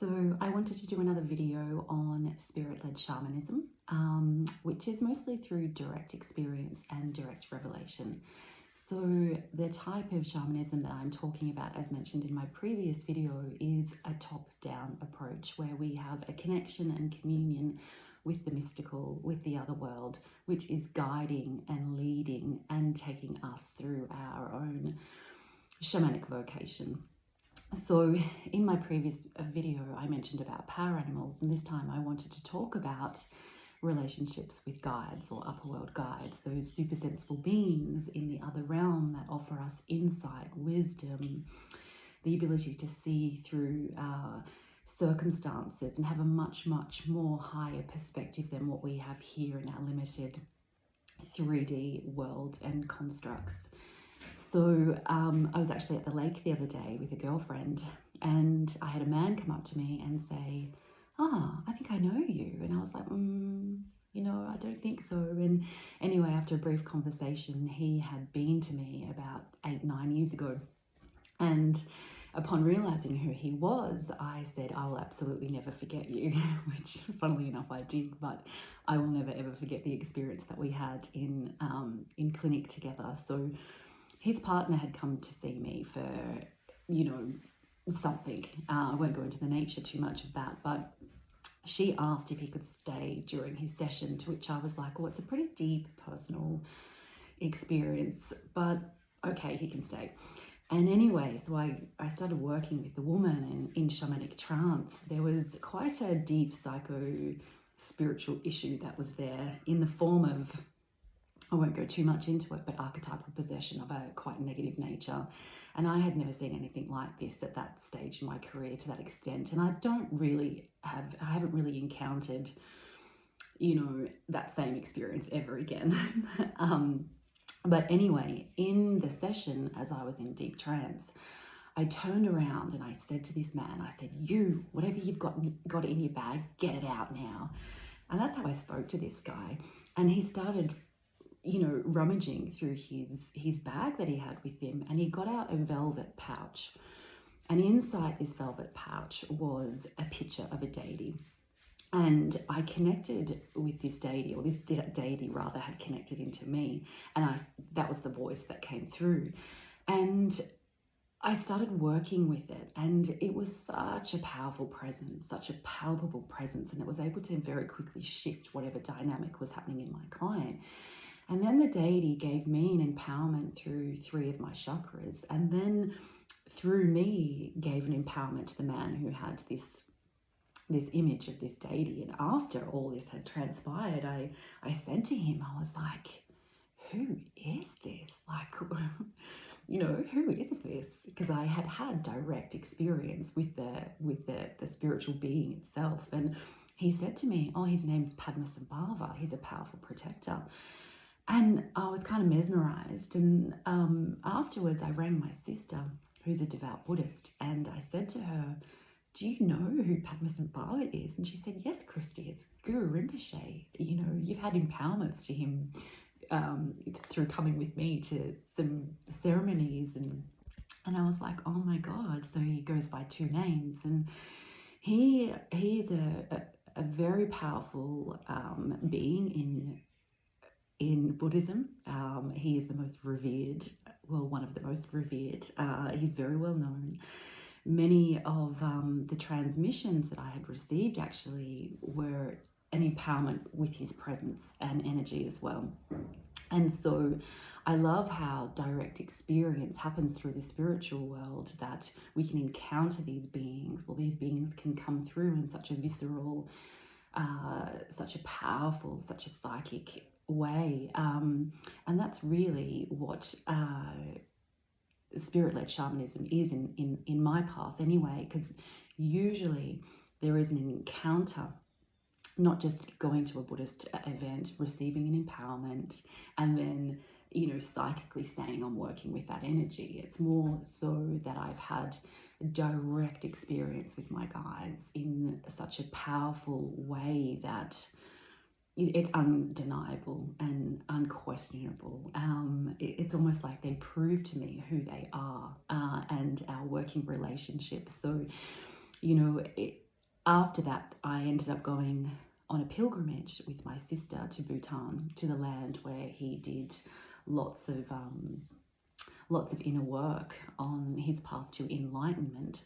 So I wanted to do another video on spirit-led shamanism, which is mostly through direct experience and direct revelation. So the type of shamanism that I'm talking about, as mentioned in my previous video, is a top-down approach where we have a connection and communion with the mystical, with the other world, which is guiding and leading and taking us through our own shamanic vocation. So in my previous video, I mentioned about power animals, and this time I wanted to talk about relationships with guides or upper world guides, those super sensible beings in the other realm that offer us insight, wisdom, the ability to see through our circumstances and have a much more higher perspective than what we have here in our limited 3D world and constructs. So I was actually at the lake the other day with a girlfriend, and I had a man come up to me and say, I think I know you. And I was like, I don't think so. And anyway, after a brief conversation, he had been to me about 8-9 years ago. And upon realizing who he was, I said, I will absolutely never forget you, which funnily enough I did, but I will never ever forget the experience that we had in clinic together. So his partner had come to see me for, something. I won't go into the nature too much of that, but she asked if he could stay during his session, to which I was like, well, it's a pretty deep personal experience, but okay, he can stay. And anyway, so I started working with the woman, and in shamanic trance, there was quite a deep psycho-spiritual issue that was there in the form of, I won't go too much into it, but archetypal possession of a quite negative nature. And I had never seen anything like this at that stage in my career to that extent. And I haven't really encountered, that same experience ever again. But anyway, in the session, as I was in deep trance, I turned around and I said to this man, I said, you, whatever you've got in your bag, get it out now. And that's how I spoke to this guy. And he started rummaging through his bag that he had with him, and he got out a velvet pouch. And inside this velvet pouch was a picture of a deity. And I connected with this deity, or this deity rather had connected into me. And that was the voice that came through. And I started working with it, and it was such a powerful presence, such a palpable presence, and it was able to very quickly shift whatever dynamic was happening in my client. And then the deity gave me an empowerment through 3 of my chakras, and then through me gave an empowerment to the man who had this image of this deity. And after all this had transpired, I said to him, I was like, who is this? Like, who is this? Because I had had direct experience with the spiritual being itself. And he said to me, his name's Padmasambhava. He's a powerful protector. And I was kind of mesmerized. And afterwards, I rang my sister, who's a devout Buddhist, and I said to her, do you know who Padmasambhava is? And she said, yes, Christy, it's Guru Rinpoche. You've had empowerments to him through coming with me to some ceremonies. And I was like, oh my God. So he goes by 2 names. And he is a very powerful being in Buddhism. He is the most revered, one of the most revered. He's very well known. Many of the transmissions that I had received actually were an empowerment with his presence and energy as well. And so I love how direct experience happens through the spiritual world, that we can encounter these beings, or these beings can come through in such a visceral, such a powerful, such a psychic way. And that's really what spirit-led shamanism is in my path anyway, because usually there is an encounter, not just going to a Buddhist event, receiving an empowerment, and then, psychically saying I'm working with that energy. It's more so that I've had direct experience with my guides in such a powerful way that it's undeniable and unquestionable. It's almost like they prove to me who they are and our working relationship. So, after that, I ended up going on a pilgrimage with my sister to Bhutan, to the land where he did lots of inner work on his path to enlightenment.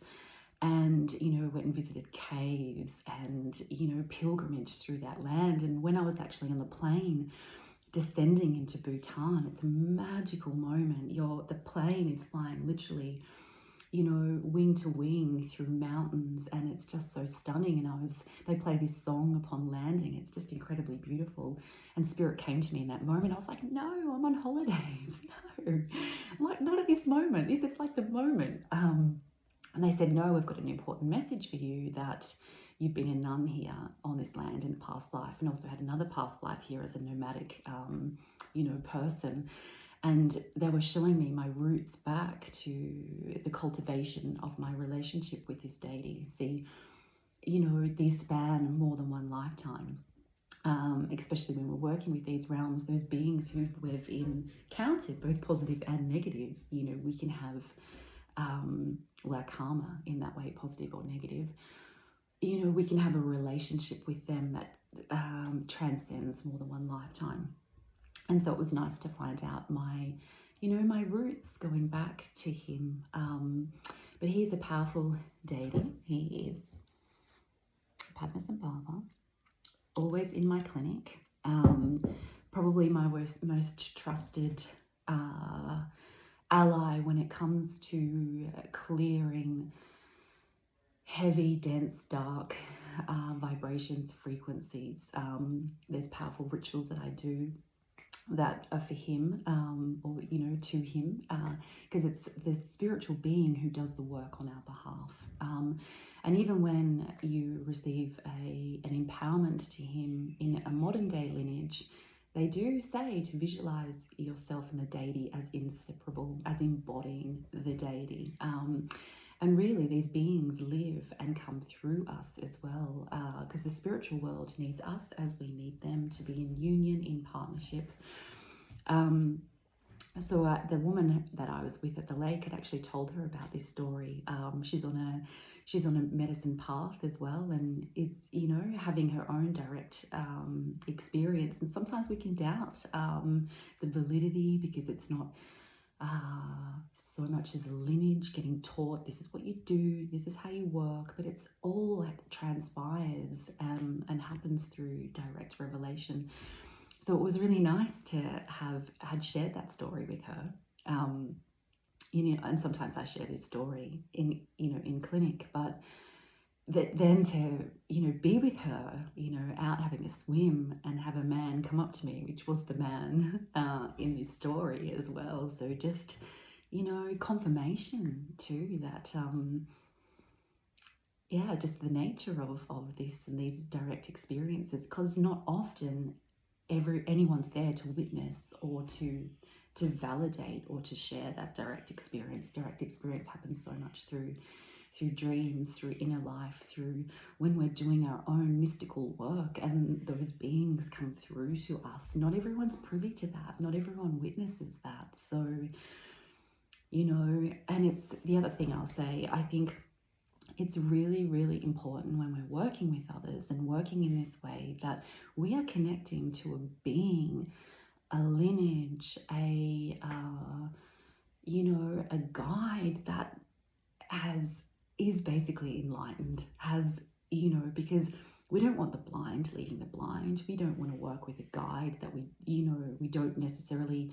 And, went and visited caves and, pilgrimaged through that land. And when I was actually on the plane descending into Bhutan, it's a magical moment. The plane is flying literally, wing to wing through mountains, and it's just so stunning. And they play this song upon landing. It's just incredibly beautiful. And spirit came to me in that moment. I was like, no, I'm on holidays. No, like, not at this moment. This is like the moment. And they said, no, we've got an important message for you, that you've been a nun here on this land in a past life, and also had another past life here as a nomadic, person. And they were showing me my roots back to the cultivation of my relationship with this deity. See, these span more than one lifetime. Especially when we're working with these realms, those beings who we've encountered, both positive and negative, we can have our karma in that way, positive or negative. We can have a relationship with them that transcends more than one lifetime. And so it was nice to find out my roots going back to him. But he's a powerful deity. He is Padmasambhava, always in my clinic. Probably my most trusted ally when it comes to clearing heavy, dense, dark vibrations, frequencies. There's powerful rituals that I do that are for him, or to him, because it's the spiritual being who does the work on our behalf. And even when you receive an empowerment to him in a modern day lineage, they do say to visualize yourself and the deity as inseparable, as embodying the deity. And really, these beings live and come through us as well, because the spiritual world needs us as we need them to be in union, in partnership. So the woman that I was with at the lake had actually told her about this story. She's on a medicine path as well, and is having her own direct experience. And sometimes we can doubt the validity, because it's not so much as a lineage getting taught, this is what you do, this is how you work, but it's all that transpires and happens through direct revelation. So it was really nice to had shared that story with her. And sometimes I share this story in clinic, but then to be with her, out having a swim and have a man come up to me, which was the man in this story as well. So just confirmation too that just the nature of this and these direct experiences, because not often anyone's there to witness or to validate or to share that direct experience. Direct experience happens so much through dreams, through inner life, through when we're doing our own mystical work, and those beings come through to us. Not everyone's privy to that. Not everyone witnesses that. So, and it's the other thing I'll say, I think it's really, really important when we're working with others and working in this way that we are connecting to a being, a lineage, a guide that is basically enlightened, because we don't want the blind leading the blind. We don't want to work with a guide that we don't necessarily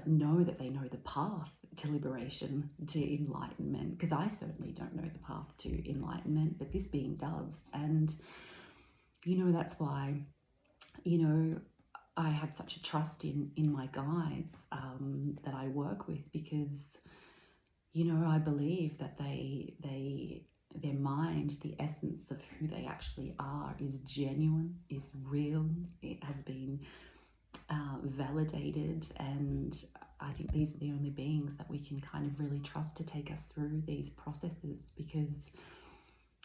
know that they know the path to liberation, to enlightenment, because I certainly don't know the path to enlightenment, but this being does. And that's why I have such a trust in my guides that I work with, because I believe that their mind, the essence of who they actually are, is genuine, is real. It has been validated, and I think these are the only beings that we can kind of really trust to take us through these processes, because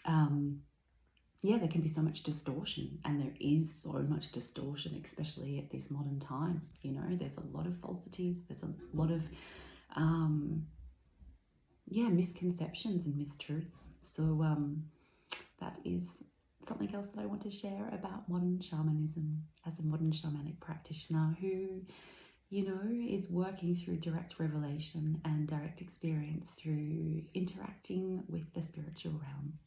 there can be so much distortion, and there is so much distortion, especially at this modern time. There's a lot of falsities, there's a lot of misconceptions and mistruths. So that is something else that I want to share about modern shamanism as a modern shamanic practitioner who, you know, is working through direct revelation and direct experience through interacting with the spiritual realm.